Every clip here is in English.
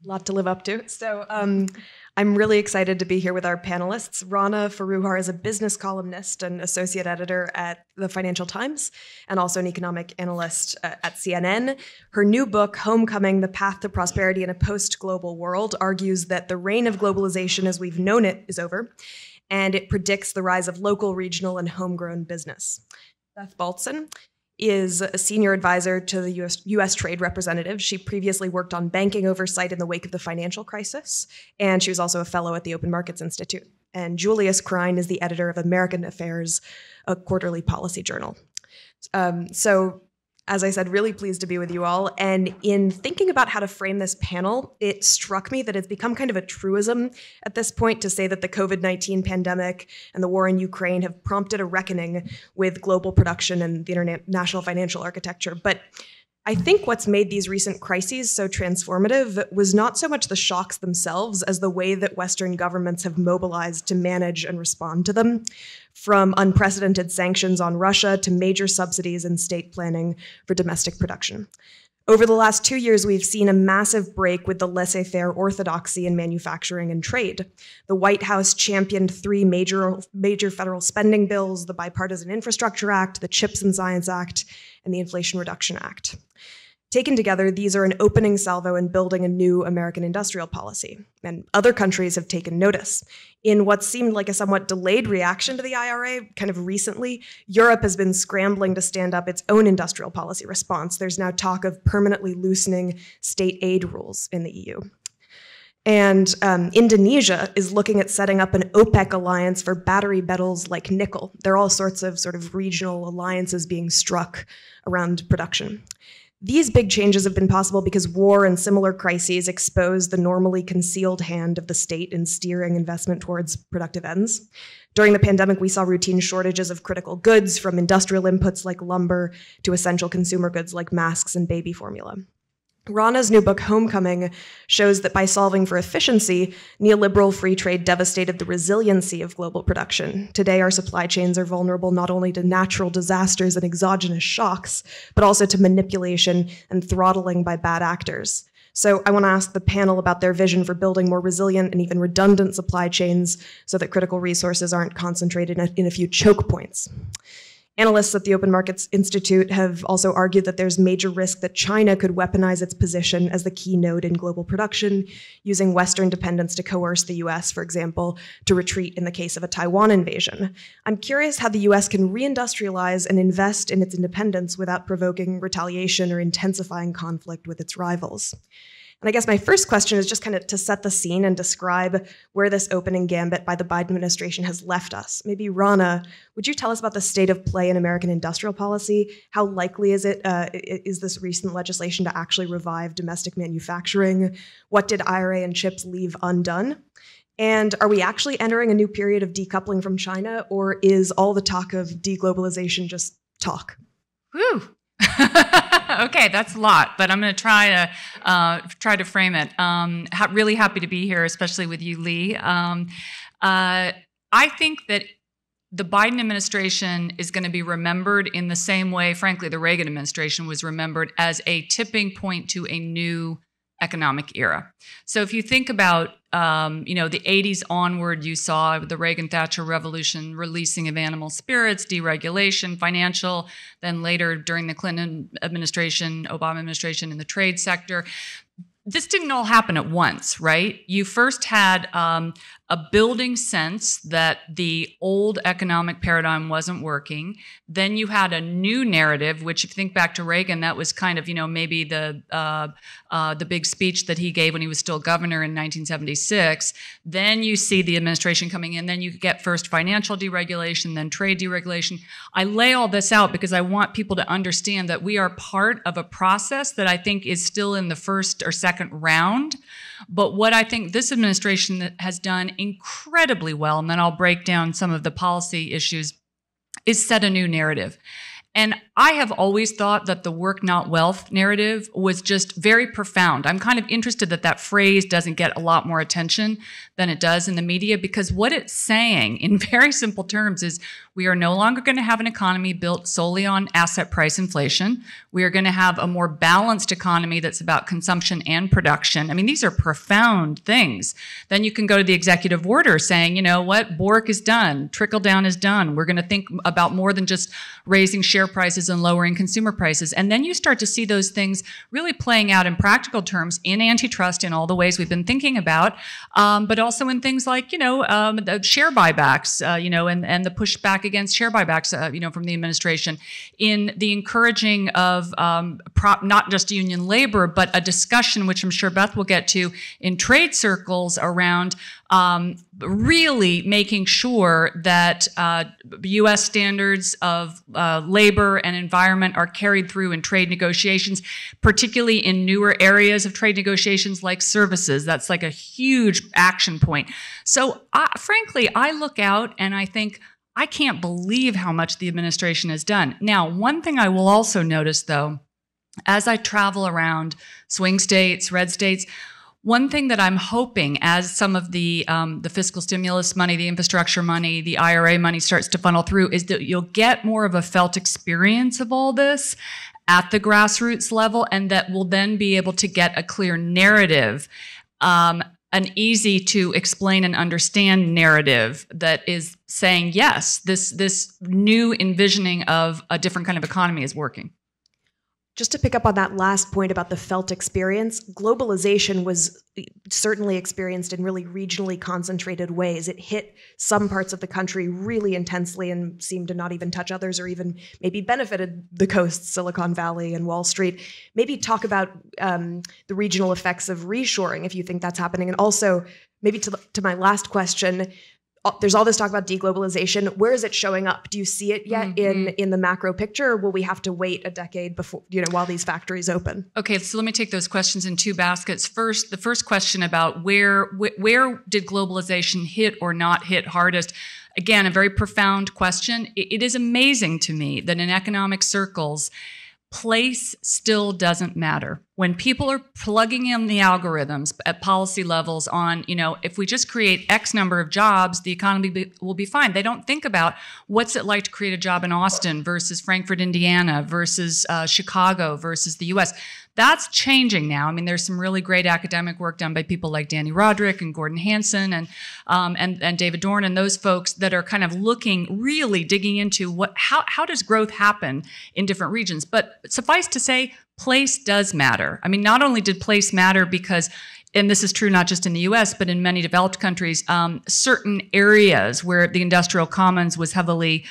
Lot to live up to. So I'm really excited to be here with our panelists. Rana Foroohar is a business columnist and associate editor at the Financial Times, and also an economic analyst at CNN. Her new book, Homecoming: The Path to Prosperity in a Post-Global World, argues that the reign of globalization as we've known it is over, and it predicts the rise of local, regional, and homegrown business. Beth Baltzan is a senior advisor to the U.S. Trade Representative. She previously worked on banking oversight in the wake of the financial crisis, and she was also a fellow at the Open Markets Institute. And Julius Krein is the editor of American Affairs, a quarterly policy journal. So, as I said, really pleased to be with you all. And in thinking about how to frame this panel, it struck me that it's become kind of a truism at this point to say that the COVID-19 pandemic and the war in Ukraine have prompted a reckoning with global production and the international financial architecture. But I think what's made these recent crises so transformative was not so much the shocks themselves as the way that Western governments have mobilized to manage and respond to them, from unprecedented sanctions on Russia to major subsidies and state planning for domestic production. Over the last 2 years, we've seen a massive break with the laissez-faire orthodoxy in manufacturing and trade. The White House championed 3 major federal spending bills: the Bipartisan Infrastructure Act, the CHIPS and Science Act, and the Inflation Reduction Act. Taken together, these are an opening salvo in building a new American industrial policy, and other countries have taken notice. In what seemed like a somewhat delayed reaction to the IRA, kind of recently, Europe has been scrambling to stand up its own industrial policy response. There's now talk of permanently loosening state aid rules in the EU. And Indonesia is looking at setting up an OPEC alliance for battery metals like nickel. There are all sorts of sort of regional alliances being struck around production. These big changes have been possible because war and similar crises expose the normally concealed hand of the state in steering investment towards productive ends. During the pandemic, we saw routine shortages of critical goods, from industrial inputs like lumber to essential consumer goods like masks and baby formula. Rana's new book, Homecoming, shows that by solving for efficiency, neoliberal free trade devastated the resiliency of global production. Today, our supply chains are vulnerable not only to natural disasters and exogenous shocks, but also to manipulation and throttling by bad actors. So I want to ask the panel about their vision for building more resilient and even redundant supply chains so that critical resources aren't concentrated in a few choke points. Analysts at the Open Markets Institute have also argued that there's major risk that China could weaponize its position as the key node in global production, using Western dependence to coerce the US, for example, to retreat in the case of a Taiwan invasion. I'm curious how the US can reindustrialize and invest in its independence without provoking retaliation or intensifying conflict with its rivals. And I guess my first question is just kind of to set the scene and describe where this opening gambit by the Biden administration has left us. Maybe Rana, would you tell us about the state of play in American industrial policy? How likely is this recent legislation to actually revive domestic manufacturing? What did IRA and CHIPS leave undone? And are we actually entering a new period of decoupling from China, or is all the talk of deglobalization just talk? Whew. Okay, that's a lot, but I'm going to try to frame it. Really happy to be here, especially with you, Lee. I think that the Biden administration is going to be remembered in the same way, frankly, the Reagan administration was remembered, as a tipping point to a new economic era. So if you think about, the 80s onward, you saw the Reagan-Thatcher revolution, releasing of animal spirits, deregulation, financial, then later during the Clinton administration, Obama administration in the trade sector. This didn't all happen at once, right? You first had a building sense that the old economic paradigm wasn't working. Then you had a new narrative, which if you think back to Reagan, that was kind of, maybe the big speech that he gave when he was still governor in 1976. Then you see the administration coming in. Then you get first financial deregulation, then trade deregulation. I lay all this out because I want people to understand that we are part of a process that I think is still in the first or second round. But what I think this administration has done incredibly well, and then I'll break down some of the policy issues, is set a new narrative. And I have always thought that the work, not wealth narrative was just very profound. I'm kind of interested that that phrase doesn't get a lot more attention than it does in the media, because what it's saying in very simple terms is We are no longer going to have an economy built solely on asset price inflation. We are going to have a more balanced economy that's about consumption and production. I mean, these are profound things. Then you can go to the executive order saying, you know what, Bork is done, trickle down is done. We're going to think about more than just raising share prices and lowering consumer prices. And then you start to see those things really playing out in practical terms in antitrust in all the ways we've been thinking about, but also in things like, the share buybacks, and the pushback against share buybacks, from the administration, in the encouraging of not just union labor, but a discussion, which I'm sure Beth will get to, in trade circles around really making sure that U.S. standards of labor and environment are carried through in trade negotiations, particularly in newer areas of trade negotiations like services. That's like a huge action point. So frankly, I look out and I think, I can't believe how much the administration has done. Now, one thing I will also notice, though, as I travel around swing states, red states, one thing that I'm hoping, as some of the fiscal stimulus money, the infrastructure money, the IRA money starts to funnel through, is that you'll get more of a felt experience of all this at the grassroots level, and that we'll then be able to get a clear narrative, an easy to explain and understand narrative that is saying, yes, this new envisioning of a different kind of economy is working. Just to pick up on that last point about the felt experience, globalization was certainly experienced in really regionally concentrated ways. It hit some parts of the country really intensely and seemed to not even touch others, or even maybe benefited the coasts, Silicon Valley and Wall Street. Maybe talk about the regional effects of reshoring, if you think that's happening. And also, maybe to my last question, there's all this talk about deglobalization. Where is it showing up? Do you see it yet in the macro picture, or will we have to wait a decade before, while these factories open? Okay, so let me take those questions in two baskets. First, the first question about where did globalization hit or not hit hardest? Again, a very profound question. It is amazing to me that in economic circles, place still doesn't matter. When people are plugging in the algorithms at policy levels on, if we just create X number of jobs, the economy will be fine. They don't think about what's it like to create a job in Austin versus Frankfurt, Indiana versus Chicago versus the US. That's changing now. I mean, there's some really great academic work done by people like Danny Roderick and Gordon Hanson and David Dorn and those folks that are kind of really digging into how does growth happen in different regions. But suffice to say, place does matter. I mean, not only did place matter because, and this is true not just in the US, but in many developed countries, certain areas where the industrial commons was heavily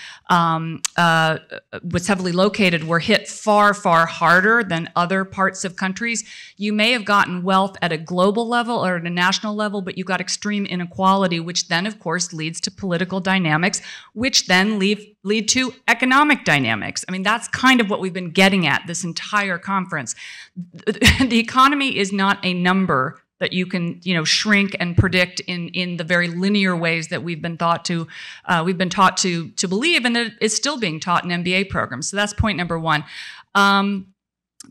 located were hit far, far harder than other parts of countries. You may have gotten wealth at a global level or at a national level, but you got extreme inequality, which then, of course, leads to political dynamics, which then lead to economic dynamics. I mean, that's kind of what we've been getting at this entire conference. The economy is not a number that you can, shrink and predict in the very linear ways that we've been taught to believe, and that it's still being taught in MBA programs. So that's point number one.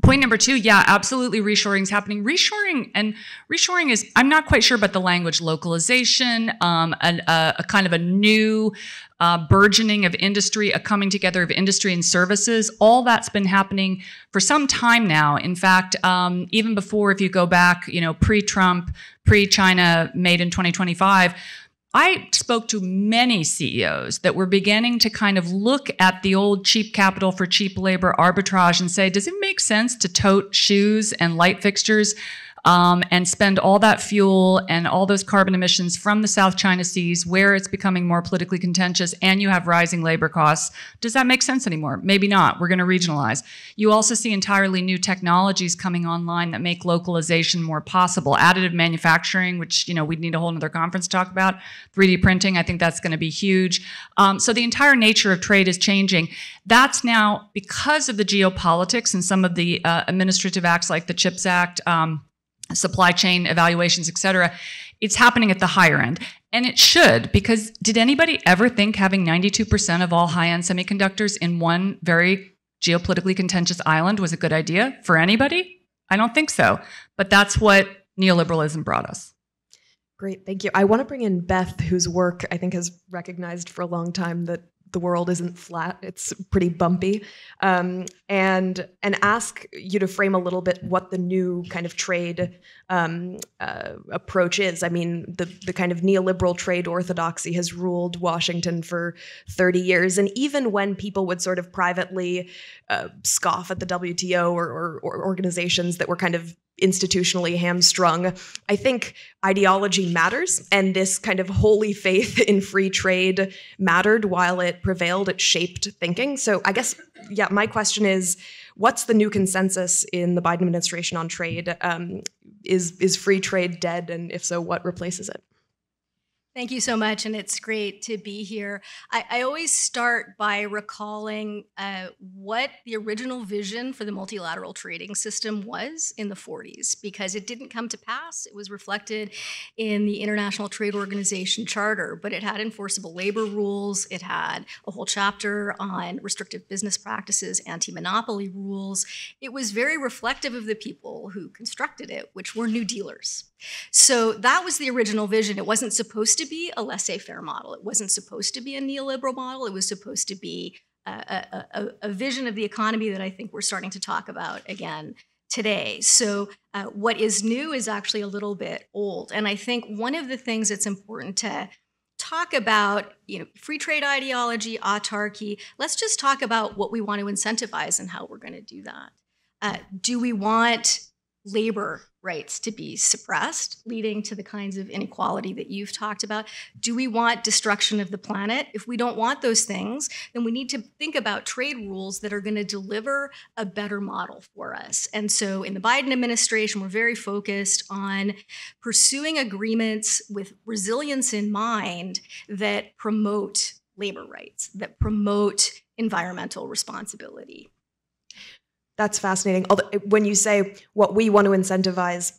Point number two, yeah, absolutely, reshoring is happening. Reshoring is, I'm not quite sure about the language, localization, a kind of a new burgeoning of industry, a coming together of industry and services. All that's been happening for some time now. In fact, even before, if you go back, pre-Trump, pre-China, made in 2025, I spoke to many CEOs that were beginning to kind of look at the old cheap capital for cheap labor arbitrage and say, does it make sense to tote shoes and light fixtures and spend all that fuel and all those carbon emissions from the South China Seas, where it's becoming more politically contentious and you have rising labor costs? Does that make sense anymore? Maybe not. We're going to regionalize. You also see entirely new technologies coming online that make localization more possible. Additive manufacturing, which we'd need a whole other conference to talk about. 3D printing, I think that's going to be huge. So the entire nature of trade is changing. That's now, because of the geopolitics and some of the administrative acts like the CHIPS Act, supply chain evaluations, et cetera, it's happening at the higher end. And it should, because did anybody ever think having 92% of all high-end semiconductors in one very geopolitically contentious island was a good idea for anybody? I don't think so. But that's what neoliberalism brought us. Great, thank you. I want to bring in Beth, whose work I think has recognized for a long time that the world isn't flat; it's pretty bumpy, and ask you to frame a little bit what the new kind of trade approach is. I mean, the kind of neoliberal trade orthodoxy has ruled Washington for 30 years, and even when people would sort of privately scoff at the WTO or organizations that were kind of institutionally hamstrung, I think ideology matters, and this kind of holy faith in free trade mattered while it prevailed. It shaped thinking. So I guess, yeah, my question is, what's the new consensus in the Biden administration on trade? Is free trade dead? And if so, what replaces it? Thank you so much, and it's great to be here. I always start by recalling what the original vision for the multilateral trading system was in the 40s, because it didn't come to pass. It was reflected in the International Trade Organization Charter, but it had enforceable labor rules. It had a whole chapter on restrictive business practices, anti-monopoly rules. It was very reflective of the people who constructed it, which were New Dealers. So that was the original vision. It wasn't supposed to be a laissez-faire model. It wasn't supposed to be a neoliberal model. It was supposed to be a vision of the economy that I think we're starting to talk about again today. So what is new is actually a little bit old. And I think one of the things that's important to talk about, free trade ideology, autarky, let's just talk about what we want to incentivize and how we're going to do that. Do we want labor rights to be suppressed, leading to the kinds of inequality that you've talked about? Do we want destruction of the planet? If we don't want those things, then we need to think about trade rules that are going to deliver a better model for us. And so in the Biden administration, we're very focused on pursuing agreements with resilience in mind that promote labor rights, that promote environmental responsibility. That's fascinating. Although, when you say what we want to incentivize,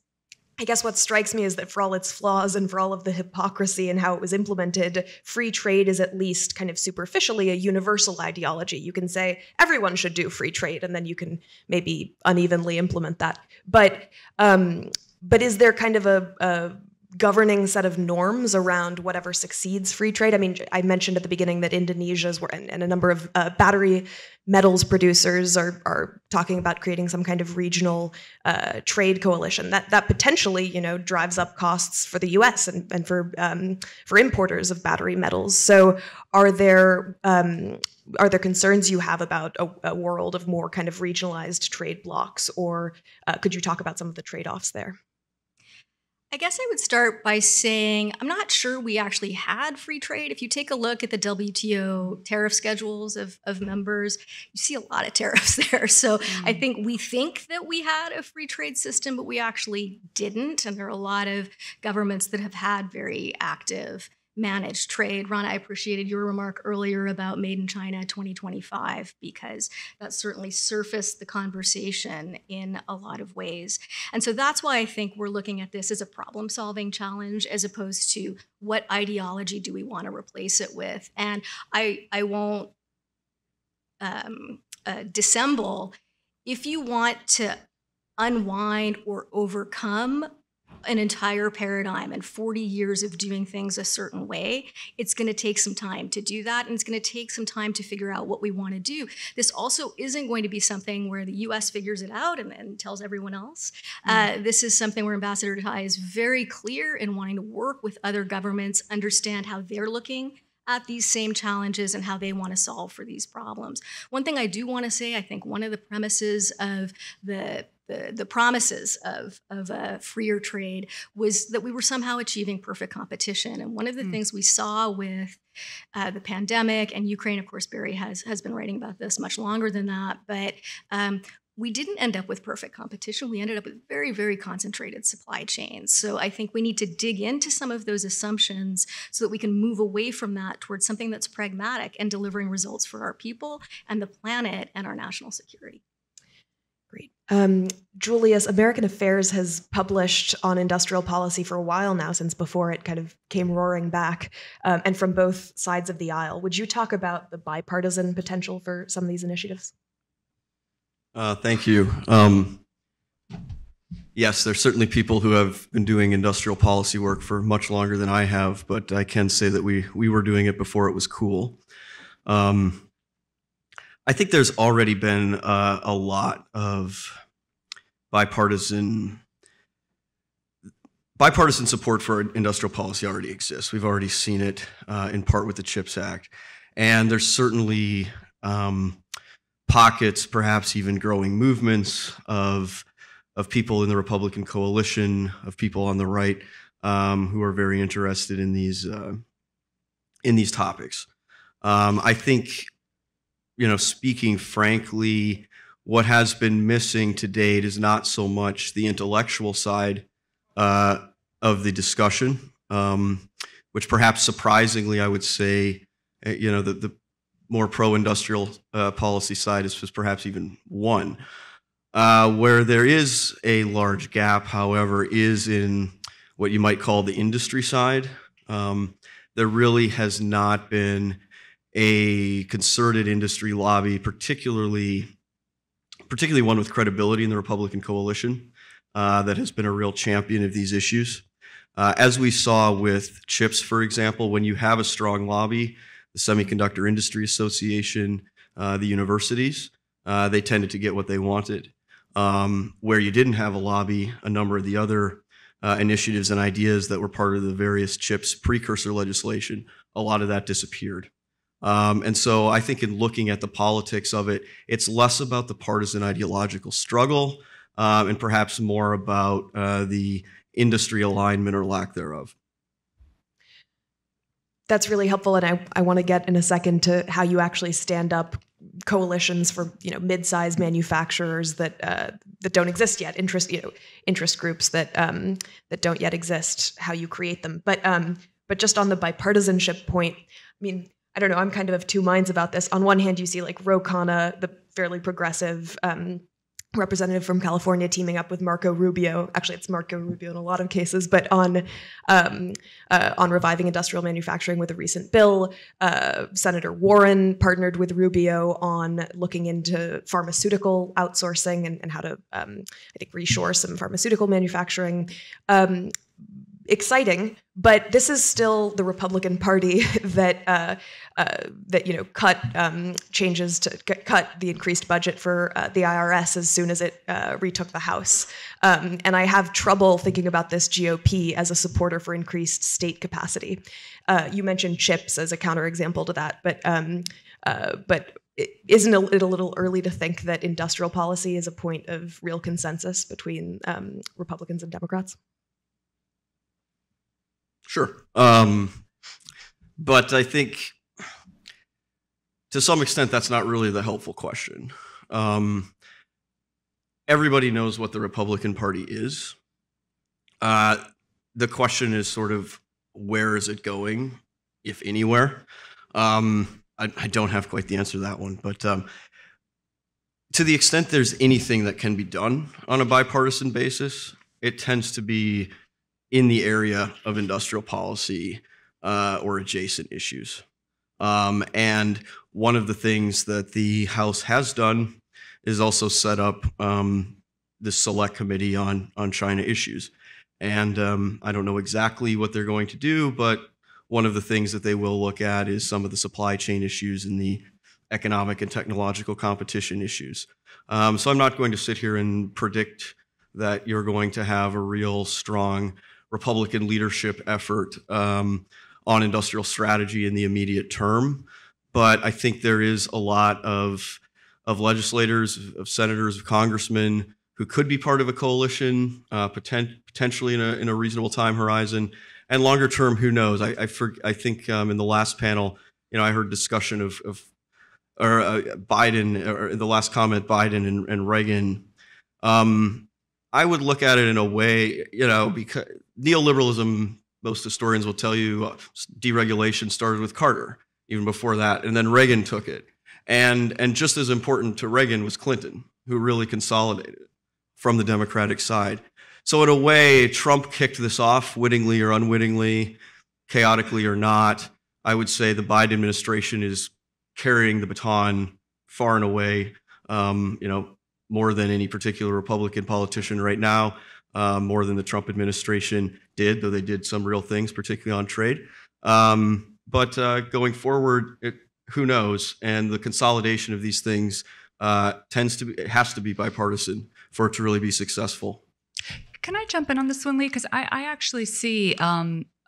I guess what strikes me is that for all its flaws and for all of the hypocrisy and how it was implemented, free trade is at least kind of superficially a universal ideology. You can say everyone should do free trade, and then you can maybe unevenly implement that. But is there kind of a governing set of norms around whatever succeeds free trade? I mean, I mentioned at the beginning that Indonesia's and a number of battery metals producers are talking about creating some kind of regional trade coalition that potentially, drives up costs for the U.S. and for importers of battery metals. So are there concerns you have about a world of more kind of regionalized trade blocs, or could you talk about some of the trade-offs there? I guess I would start by saying I'm not sure we actually had free trade. If you take a look at the WTO tariff schedules of members, you see a lot of tariffs there. So I think we think that we had a free trade system, but we actually didn't. And there are a lot of governments that have had very active managed trade. Rana, I appreciated your remark earlier about Made in China 2025, because that certainly surfaced the conversation in a lot of ways. And so that's why I think we're looking at this as a problem-solving challenge as opposed to what ideology do we want to replace it with. And I won't dissemble. If you want to unwind or overcome an entire paradigm and 40 years of doing things a certain way, it's going to take some time to do that, and it's going to take some time to figure out what we want to do. This also isn't going to be something where the U.S. figures it out and then tells everyone else. This is something where Ambassador Tai is very clear in wanting to work with other governments, understand how they're looking at these same challenges and how they want to solve for these problems. One thing I do want to say, I think one of the premises of the promises of freer trade was that we were somehow achieving perfect competition. And one of the things we saw with the pandemic, and Ukraine, of course, Barry has been writing about this much longer than that, but we didn't end up with perfect competition. We ended up with very, very concentrated supply chains. So I think we need to dig into some of those assumptions so that we can move away from that towards something that's pragmatic and delivering results for our people and the planet and our national security. Great. Julius, American Affairs has published on industrial policy for a while now, since before it kind of came roaring back, and from both sides of the aisle. Would you talk about the bipartisan potential for some of these initiatives? Thank you. Yes, there's certainly people who have been doing industrial policy work for much longer than I have, but I can say that we were doing it before it was cool. I think there's already been a lot of bipartisan support for industrial policy already exists. We've already seen it in part with the CHIPS Act. And there's certainly pockets, perhaps even growing movements of people in the Republican coalition, of people on the right who are very interested in these topics. I think, speaking frankly, what has been missing to date is not so much the intellectual side of the discussion, which perhaps surprisingly, I would say, the more pro-industrial policy side is perhaps even one. Where there is a large gap, however, is in what you might call the industry side. There really has not been a concerted industry lobby, particularly one with credibility in the Republican coalition, that has been a real champion of these issues. As we saw with chips, for example, when you have a strong lobby, the Semiconductor Industry Association, the universities, they tended to get what they wanted. Where you didn't have a lobby, a number of the other initiatives and ideas that were part of the various CHIPS precursor legislation, a lot of that disappeared. And so I think in looking at the politics of it, it's less about the partisan ideological struggle and perhaps more about the industry alignment or lack thereof. That's really helpful, and I want to get in a second to how you actually stand up coalitions for mid-sized manufacturers that don't exist yet, interest groups that don't yet exist, how you create them. But just on the bipartisanship point, I mean, I don't know, I'm kind of two minds about this. On one hand, you see like Ro Khanna, the fairly progressive representative from California, teaming up with Marco Rubio. Actually, it's Marco Rubio in a lot of cases, but on reviving industrial manufacturing with a recent bill. Senator Warren partnered with Rubio on looking into pharmaceutical outsourcing and how to, I think, reshore some pharmaceutical manufacturing. Exciting, but this is still the Republican Party that cut changes to cut the increased budget for the IRS as soon as it retook the House. And I have trouble thinking about this GOP as a supporter for increased state capacity. You mentioned chips as a counterexample to that, but isn't it a little early to think that industrial policy is a point of real consensus between Republicans and Democrats? Sure. But I think to some extent that's not really the helpful question. Everybody knows what the Republican Party is. The question is sort of where is it going, if anywhere? I don't have quite the answer to that one, but to the extent there's anything that can be done on a bipartisan basis, it tends to be in the area of industrial policy or adjacent issues. And one of the things that the House has done is also set up this select committee on China issues. And I don't know exactly what they're going to do, but one of the things that they will look at is some of the supply chain issues and the economic and technological competition issues. So I'm not going to sit here and predict that you're going to have a real strong Republican leadership effort on industrial strategy in the immediate term. But I think there is a lot of legislators, of senators, of congressmen who could be part of a coalition, potentially in a reasonable time horizon. And longer term, who knows? I think in the last panel, I heard discussion of Biden, or the last comment, Biden and Reagan. I would look at it in a way, because neoliberalism, most historians will tell you, deregulation started with Carter, even before that, and then Reagan took it. And just as important to Reagan was Clinton, who really consolidated it from the Democratic side. So in a way, Trump kicked this off, wittingly or unwittingly, chaotically or not. I would say the Biden administration is carrying the baton far and away, more than any particular Republican politician right now, more than the Trump administration did, though they did some real things, particularly on trade. But going forward, who knows? And the consolidation of these things it has to be bipartisan for it to really be successful. Can I jump in on this one, Lee? Because I actually see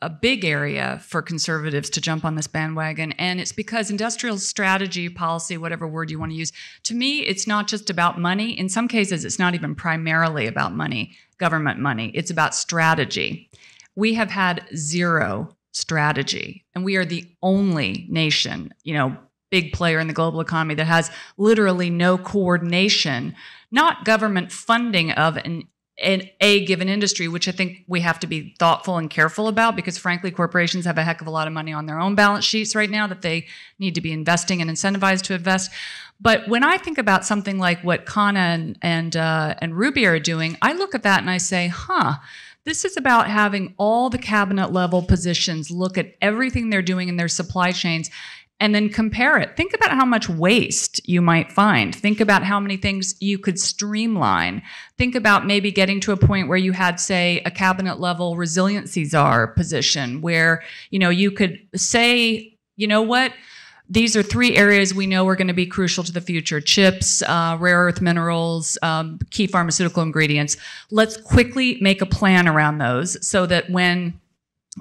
a big area for conservatives to jump on this bandwagon, and it's because industrial strategy, policy, whatever word you want to use, to me, it's not just about money. In some cases, it's not even primarily about money, government money. It's about strategy. We have had zero strategy, and we are the only nation, big player in the global economy that has literally no coordination, not government funding of a given industry, which I think we have to be thoughtful and careful about, because frankly, corporations have a heck of a lot of money on their own balance sheets right now that they need to be investing and incentivized to invest. But when I think about something like what Kana and Ruby are doing, I look at that and I say, this is about having all the cabinet level positions look at everything they're doing in their supply chains and then compare it. Think about how much waste you might find. Think about how many things you could streamline. Think about maybe getting to a point where you had, say, a cabinet level resiliency czar position where, you could say, what? These are 3 areas we know are going to be crucial to the future: chips, rare earth minerals, key pharmaceutical ingredients. Let's quickly make a plan around those so that when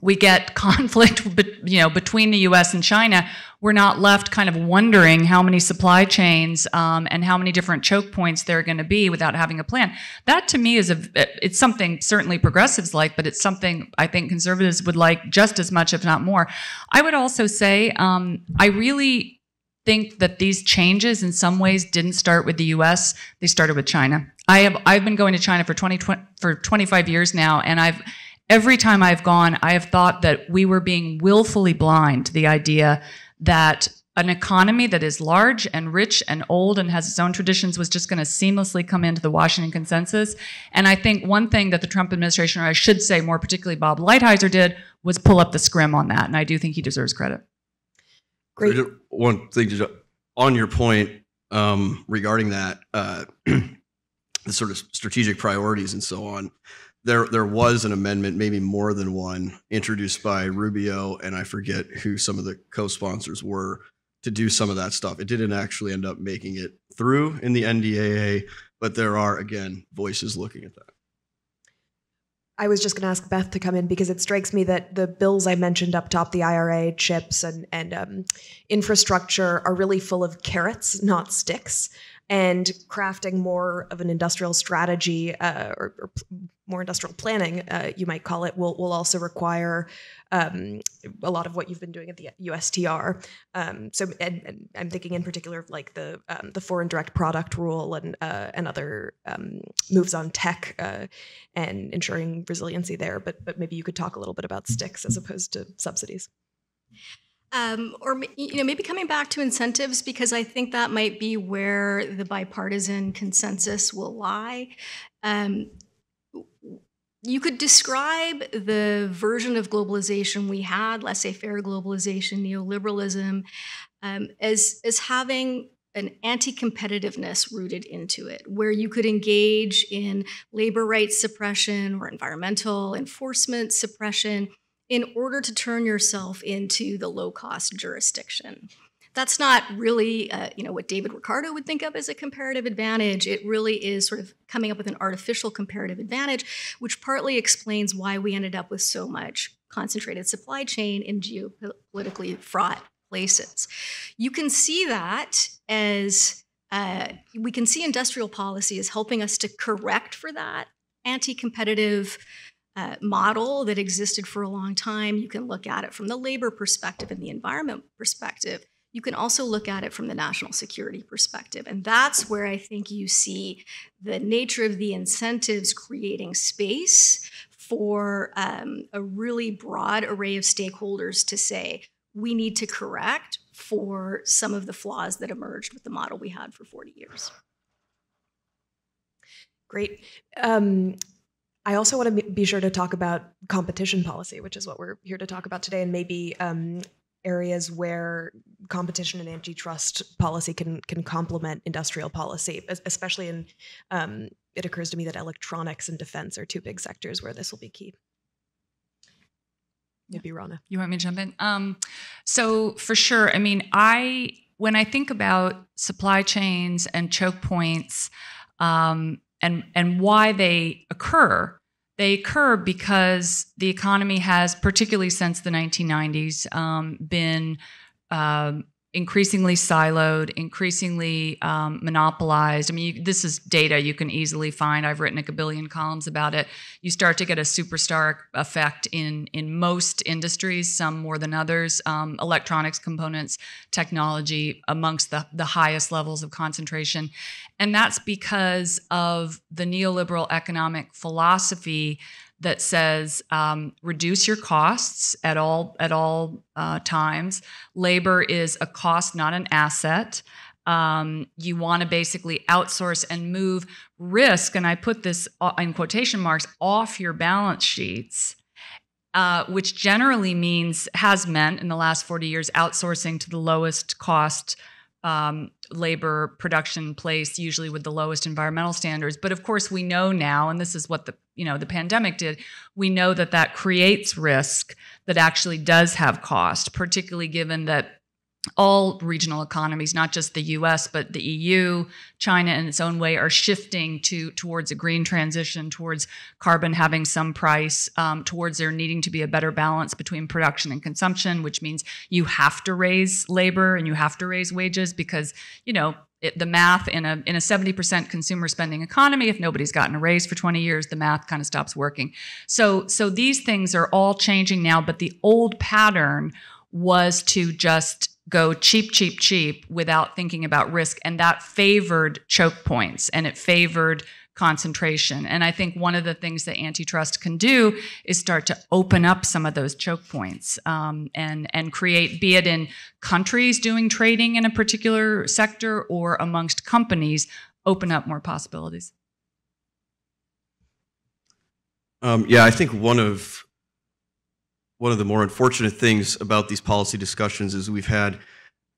we get conflict, between the U.S. and China, we're not left kind of wondering how many supply chains and how many different choke points there are going to be without having a plan. That, to me, it's something certainly progressives like, but it's something I think conservatives would like just as much, if not more. I would also say I really think that these changes in some ways didn't start with the U.S. They started with China. I've been going to China for 25 years now, and every time I've gone, I have thought that we were being willfully blind to the idea that an economy that is large and rich and old and has its own traditions was just going to seamlessly come into the Washington consensus. And I think one thing that the Trump administration, or I should say more particularly Bob Lighthizer, did was pull up the scrim on that. And I do think he deserves credit. Great. One thing on your point regarding that, the sort of strategic priorities and so on. There was an amendment, maybe more than one, introduced by Rubio, and I forget who some of the co-sponsors were, to do some of that stuff. It didn't actually end up making it through in the NDAA, but there are, again, voices looking at that. I was just going to ask Beth to come in because it strikes me that the bills I mentioned up top, the IRA, chips, and infrastructure, are really full of carrots, not sticks. And crafting more of an industrial strategy or more industrial planning, you might call it, will also require a lot of what you've been doing at the USTR. And I'm thinking in particular of like the foreign direct product rule and other moves on tech and ensuring resiliency there. But maybe you could talk a little bit about sticks as opposed to subsidies. Or maybe coming back to incentives, because I think that might be where the bipartisan consensus will lie. You could describe the version of globalization we had, laissez-faire globalization, neoliberalism, as having an anti-competitiveness rooted into it, where you could engage in labor rights suppression or environmental enforcement suppression in order to turn yourself into the low-cost jurisdiction. That's not really what David Ricardo would think of as a comparative advantage. It really is sort of coming up with an artificial comparative advantage, which partly explains why we ended up with so much concentrated supply chain in geopolitically fraught places. You can see that as we can see industrial policy as helping us to correct for that anti-competitive model that existed for a long time. You can look at it from the labor perspective and the environment perspective. You can also look at it from the national security perspective. And that's where I think you see the nature of the incentives creating space for a really broad array of stakeholders to say, we need to correct for some of the flaws that emerged with the model we had for 40 years. Great. I also want to be sure to talk about competition policy, which is what we're here to talk about today, and maybe areas where competition and antitrust policy can complement industrial policy, especially in, it occurs to me that electronics and defense are 2 big sectors where this will be key. maybe Rana. You want me to jump in? So for sure, I mean, when I think about supply chains and choke points, and why they occur because the economy has, particularly since the 1990s, been increasingly siloed, increasingly monopolized. I mean, this is data you can easily find. I've written a gabillion columns about it. You start to get a superstar effect in most industries, some more than others. Electronics components, technology amongst the highest levels of concentration. And that's because of the neoliberal economic philosophy that says reduce your costs at all times. Labor is a cost, not an asset. You want to basically outsource and move risk, and I put this in quotation marks, off your balance sheets, which generally has meant in the last 40 years outsourcing to the lowest cost labor production place, usually with the lowest environmental standards. But of course, we know now, and this is what the pandemic did, we know that creates risk that actually does have cost, particularly given that all regional economies, not just the US, but the EU, China in its own way, are shifting towards a green transition, towards carbon having some price, towards there needing to be a better balance between production and consumption, which means you have to raise labor and you have to raise wages because, the math in a 70% consumer spending economy, if nobody's gotten a raise for 20 years, the math kind of stops working. So these things are all changing now, but the old pattern was to just go cheap without thinking about risk. And that favored choke points and it favored concentration. And I think one of the things that antitrust can do is start to open up some of those choke points and create, be it in countries doing trading in a particular sector or amongst companies, open up more possibilities. I think one of the more unfortunate things about these policy discussions is we've had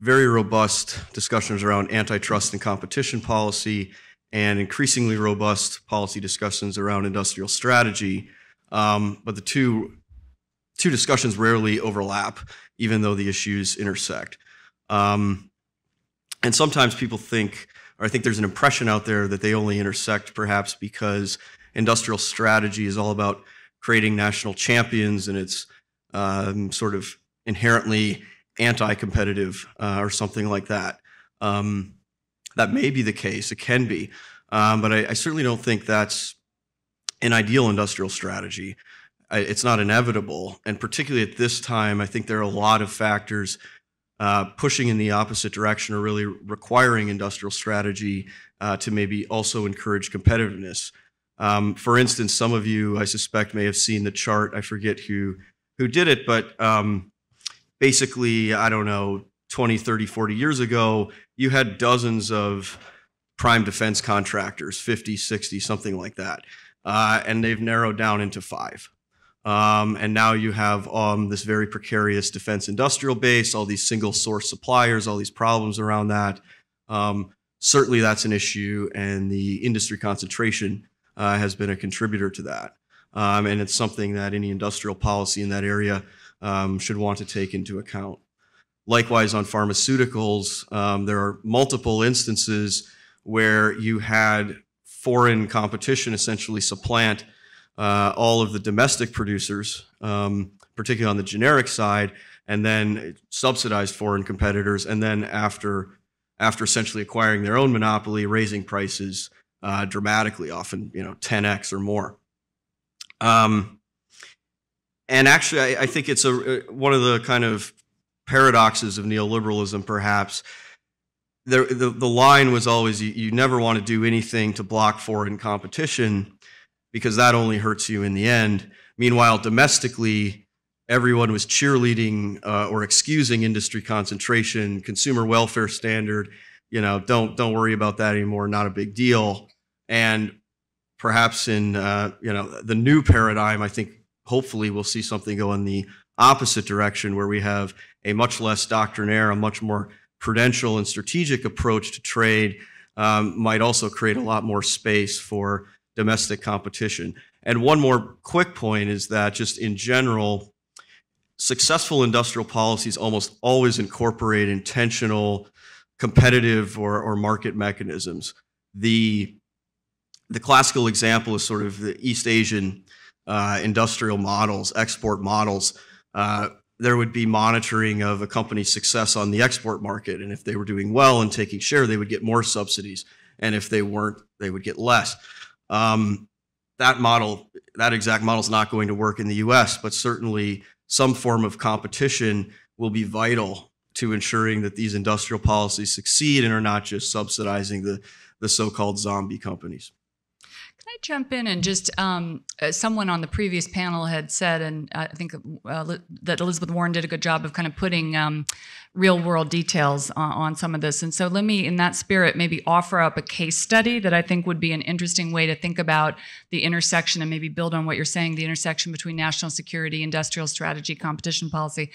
very robust discussions around antitrust and competition policy and increasingly robust policy discussions around industrial strategy. But the two discussions rarely overlap, even though the issues intersect. And sometimes people think, or I think there's an impression out there that they only intersect perhaps because industrial strategy is all about creating national champions and it's sort of inherently anti-competitive or something like that. That may be the case, it can be, but I certainly don't think that's an ideal industrial strategy. It's not inevitable, and particularly at this time, I think there are a lot of factors pushing in the opposite direction or really requiring industrial strategy to maybe also encourage competitiveness. For instance, some of you, I suspect, may have seen the chart, I forget who did it, but basically, I don't know, 20, 30, 40 years ago, you had dozens of prime defense contractors, 50, 60, something like that. And they've narrowed down into 5. And now you have this very precarious defense industrial base, all these single source suppliers, all these problems around that. Certainly that's an issue, and the industry concentration has been a contributor to that. And it's something that any industrial policy in that area should want to take into account. Likewise, on pharmaceuticals, there are multiple instances where you had foreign competition essentially supplant all of the domestic producers, particularly on the generic side, and then subsidized foreign competitors, and then after essentially acquiring their own monopoly, raising prices dramatically, often 10x or more. And actually, I think it's one of the kind of paradoxes of neoliberalism, perhaps. The line was always you never want to do anything to block foreign competition because that only hurts you in the end. Meanwhile, domestically, everyone was cheerleading or excusing industry concentration, consumer welfare standard. Don't worry about that anymore. Not a big deal. And perhaps in the new paradigm, I think hopefully we'll see something go in the opposite direction, where we have a much less doctrinaire, a much more prudential and strategic approach to trade, might also create a lot more space for domestic competition. And one more quick point is that just in general, successful industrial policies almost always incorporate intentional competitive or market mechanisms. The classical example is sort of the East Asian industrial models, export models. There would be monitoring of a company's success on the export market, and if they were doing well and taking share, they would get more subsidies, and if they weren't, they would get less. That exact model is not going to work in the U.S., but certainly some form of competition will be vital to ensuring that these industrial policies succeed and are not just subsidizing the so-called zombie companies. Can I jump in and just, someone on the previous panel had said, and I think that Elizabeth Warren did a good job of kind of putting real world details on some of this. And so let me, in that spirit, maybe offer up a case study that I think would be an interesting way to think about the intersection and maybe build on what you're saying, the intersection between national security, industrial strategy, competition policy.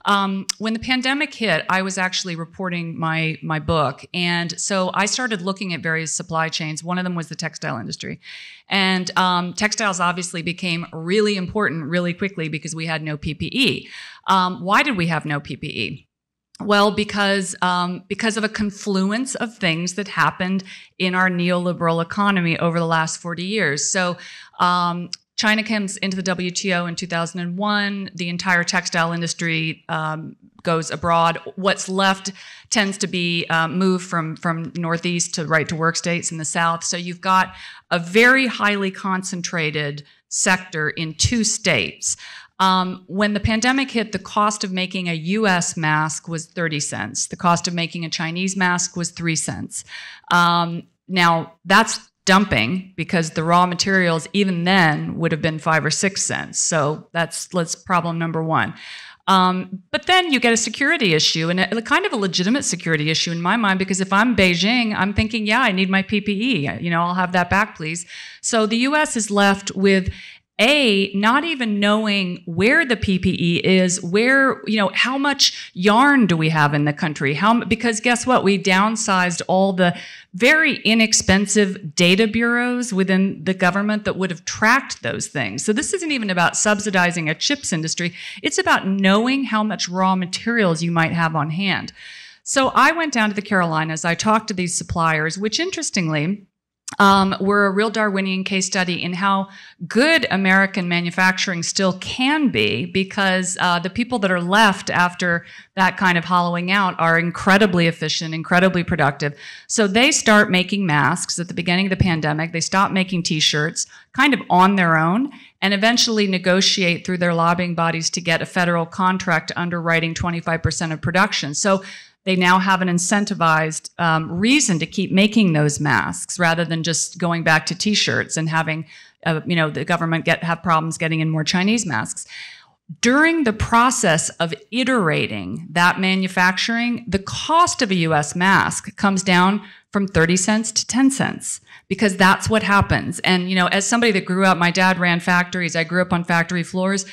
When the pandemic hit, I was actually reporting my book. And so I started looking at various supply chains. One of them was the textile industry. And textiles obviously became really important really quickly because we had no PPE. Why did we have no PPE? Well, because of a confluence of things that happened in our neoliberal economy over the last 40 years. So China comes into the WTO in 2001. The entire textile industry goes abroad. What's left tends to be moved from Northeast to right to work states in the South. So you've got a very highly concentrated sector in 2 states. When the pandemic hit, the cost of making a US mask was 30 cents. The cost of making a Chinese mask was 3 cents. Now, that's dumping because the raw materials even then would have been 5 or 6 cents. So that's problem number one. But then you get a security issue, and a kind of a legitimate security issue in my mind, because if I'm Beijing, I'm thinking, yeah, I need my PPE. I'll have that back, please. So the US is left with not even knowing where the PPE is, how much yarn do we have in the country? Because guess what? We downsized all the very inexpensive data bureaus within the government that would have tracked those things. So this isn't even about subsidizing a chips industry. It's about knowing how much raw materials you might have on hand. So I went down to the Carolinas. I talked to these suppliers, which interestingly, were a real Darwinian case study in how good American manufacturing still can be, because the people that are left after that kind of hollowing out are incredibly efficient, incredibly productive. So they start making masks at the beginning of the pandemic. They stop making T-shirts kind of on their own and eventually negotiate through their lobbying bodies to get a federal contract underwriting 25% of production. So they now have an incentivized reason to keep making those masks rather than just going back to T-shirts and having, the government have problems getting in more Chinese masks. During the process of iterating that manufacturing, the cost of a U.S. mask comes down from 30 cents to 10 cents because that's what happens. And, as somebody that grew up, my dad ran factories. I grew up on factory floors.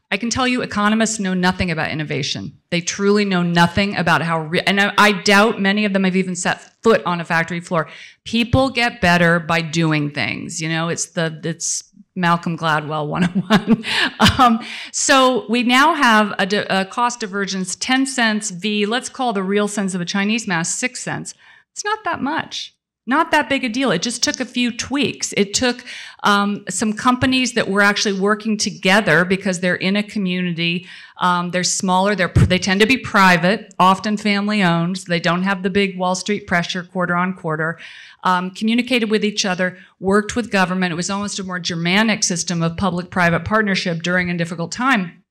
I can tell you economists know nothing about innovation. They truly know nothing about and I doubt many of them have even set foot on a factory floor. People get better by doing things. It's Malcolm Gladwell 101. So we now have a cost divergence, 10 cents let's call the real sense of a Chinese mask 6 cents. It's not that much. Not that big a deal. It just took a few tweaks. It took some companies that were actually working together because they're in a community. They're smaller. They tend to be private, often family owned. So they don't have the big Wall Street pressure quarter on quarter. Communicated with each other, worked with government. It was almost a more Germanic system of public-private partnership during a difficult time.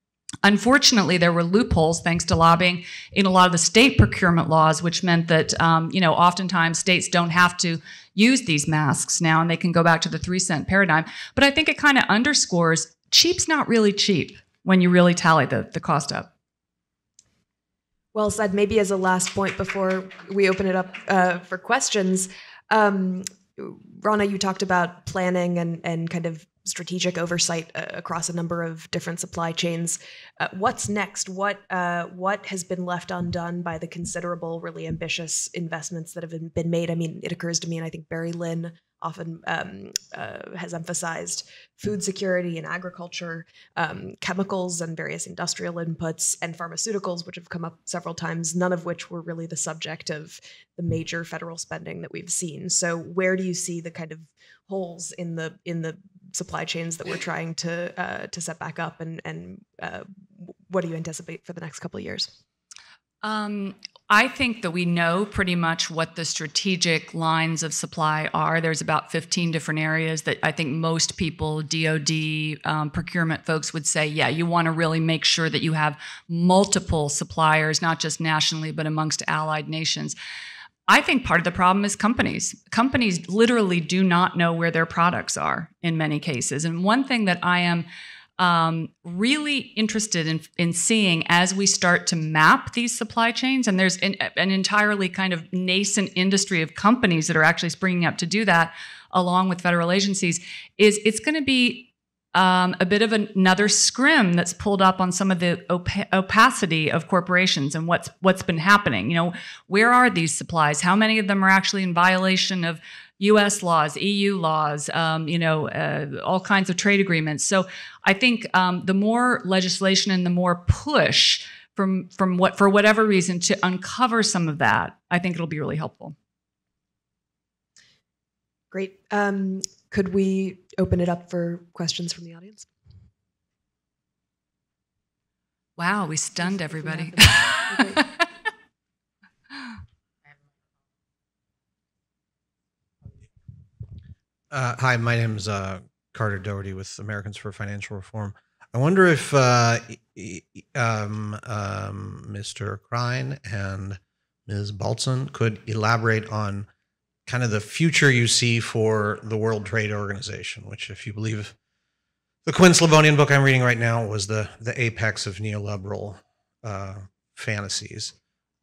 Unfortunately, there were loopholes, thanks to lobbying, in a lot of the state procurement laws, which meant that, oftentimes states don't have to use these masks now, and they can go back to the 3-cent paradigm. But I think it kind of underscores cheap's not really cheap when you really tally the cost up. Well said. Maybe as a last point before we open it up for questions, Rana, you talked about planning and kind of strategic oversight across a number of different supply chains. What's next? What has been left undone by the considerable, really ambitious investments that have been made? I mean, it occurs to me, and I think Barry Lynn often has emphasized food security and agriculture, chemicals and various industrial inputs, and pharmaceuticals, which have come up several times, none of which were really the subject of the major federal spending that we've seen. So where do you see the kind of holes in the supply chains that we're trying to set back up, and what do you anticipate for the next couple of years? I think that we know pretty much what the strategic lines of supply are. There's about 15 different areas that I think most people, DoD, procurement folks would say, yeah, you want to really make sure that you have multiple suppliers, not just nationally, but amongst allied nations. I think part of the problem is companies. Companies literally do not know where their products are in many cases. And one thing that I am really interested in seeing as we start to map these supply chains, and there's an entirely kind of nascent industry of companies that are actually springing up to do that along with federal agencies, is it's going to be a bit of another scrim that's pulled up on some of the opacity of corporations and what's been happening. You know, where are these supplies? How many of them are actually in violation of U.S. laws, EU laws, all kinds of trade agreements. So I think the more legislation and the more push for whatever reason to uncover some of that, I think it'll be really helpful. Great. Could we open it up for questions from the audience? Wow, we stunned everybody. Hi, my name is Carter Doherty with Americans for Financial Reform. I wonder if Mr. Krein and Ms. Baltzan could elaborate on kind of the future you see for the World Trade Organization, which, if you believe the Quinn Slavonian book I'm reading right now, was the apex of neoliberal fantasies.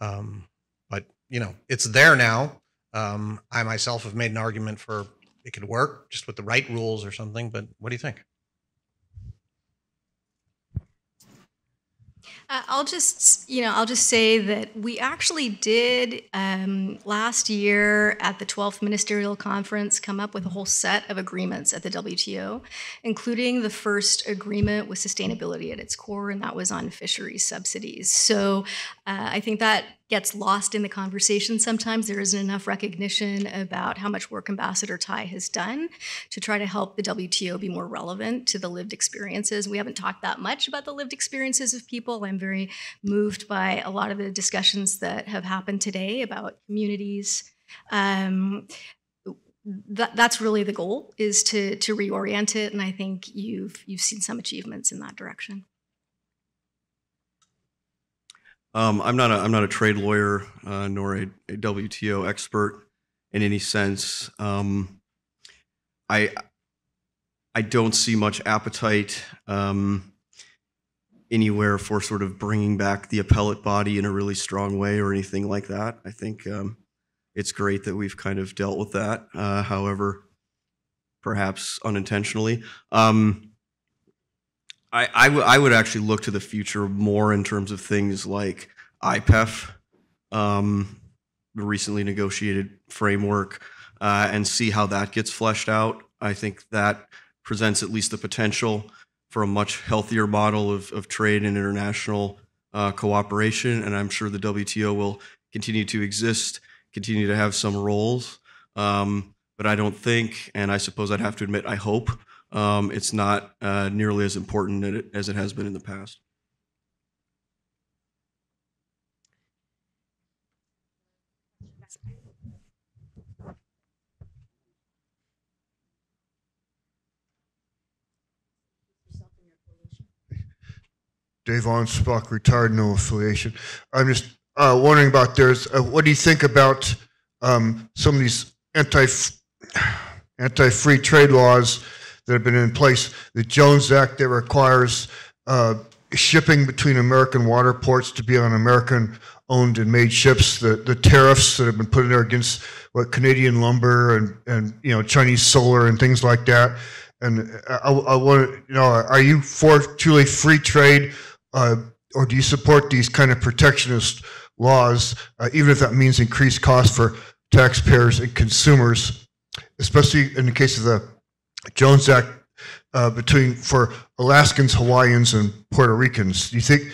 But, you know, it's there now. I myself have made an argument for it could work just with the right rules or something, but what do you think? I'll just say that we actually did last year at the 12th Ministerial Conference come up with a whole set of agreements at the WTO, including the first agreement with sustainability at its core, and that was on fisheries subsidies. So I think that gets lost in the conversation sometimes. There isn't enough recognition about how much work Ambassador Tai has done to try to help the WTO be more relevant to the lived experiences. We haven't talked that much about the lived experiences of people. I'm very moved by a lot of the discussions that have happened today about communities. That's really the goal, is to reorient it, and I think you've seen some achievements in that direction. I'm not a trade lawyer nor a WTO expert in any sense. I don't see much appetite anywhere for sort of bringing back the appellate body in a really strong way or anything like that. I think it's great that we've kind of dealt with that, however, perhaps unintentionally. I would actually look to the future more in terms of things like IPEF, the recently negotiated framework, and see how that gets fleshed out. I think that presents at least the potential for a much healthier model of trade and international cooperation, and I'm sure the WTO will continue to exist, continue to have some roles, but I don't think, and I suppose I'd have to admit, I hope, it's not nearly as important as it has been in the past. Dave Onsbach, retired, no affiliation. I'm just wondering about what do you think about some of these anti-free trade laws that have been in place? The Jones Act that requires shipping between American water ports to be on American-owned and made ships. The tariffs that have been put in there against Canadian lumber and Chinese solar and things like that. And I want to are you for truly free trade, or do you support these kind of protectionist laws, even if that means increased costs for taxpayers and consumers? especially in the case of the Jones Act for Alaskans, Hawaiians, and Puerto Ricans. Do you think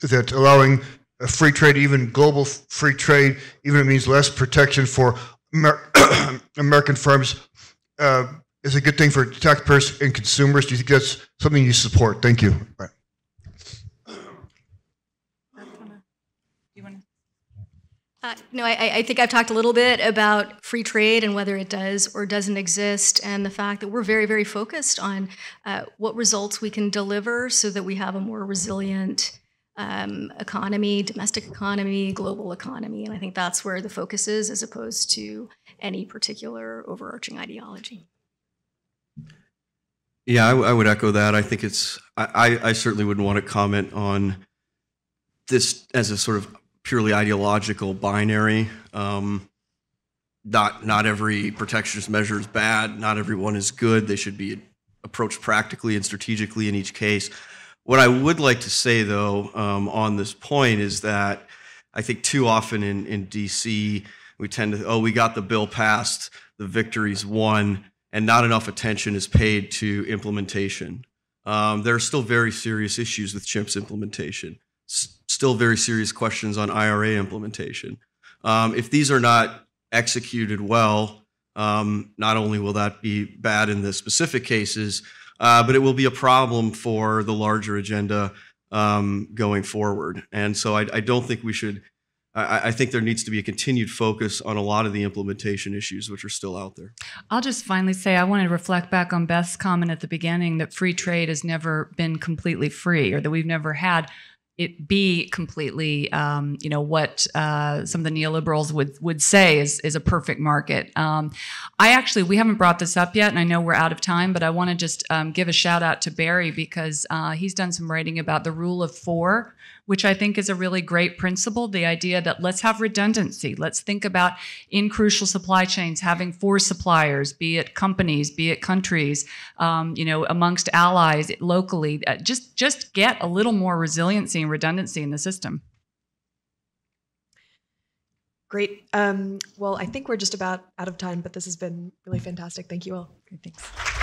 that allowing a free trade, even global free trade, even if it means less protection for American firms, is a good thing for taxpayers and consumers? Do you think that's something you support? Thank you. Right. No, I think I've talked a little bit about free trade and whether it does or doesn't exist, and the fact that we're very, very focused on what results we can deliver so that we have a more resilient economy, domestic economy, global economy. And I think that's where the focus is, as opposed to any particular overarching ideology. Yeah, I would echo that. I think I certainly wouldn't want to comment on this as a sort of purely ideological binary. Not every protectionist measure is bad. Not everyone is good. They should be approached practically and strategically in each case. What I would like to say, though, on this point is that I think too often in D.C. we tend to, we got the bill passed, the victory's won, and not enough attention is paid to implementation. There are still very serious issues with CHIPS implementation. Still very serious questions on IRA implementation. If these are not executed well, not only will that be bad in the specific cases, but it will be a problem for the larger agenda going forward. And so I don't think we should, I think there needs to be a continued focus on a lot of the implementation issues which are still out there. I'll just finally say I want to reflect back on Beth's comment at the beginning that free trade has never been completely free, or that we've never had it be completely, what some of the neoliberals would say is a perfect market. We haven't brought this up yet, and I know we're out of time, but I want to just give a shout out to Barry, because he's done some writing about the rule of four, which I think is a really great principle. The idea that let's have redundancy. Let's think about in crucial supply chains having 4 suppliers, be it companies, be it countries, amongst allies locally. Just get a little more resiliency and redundancy in the system. Great. Well, I think we're just about out of time, but this has been really fantastic. Thank you all. Great, thanks.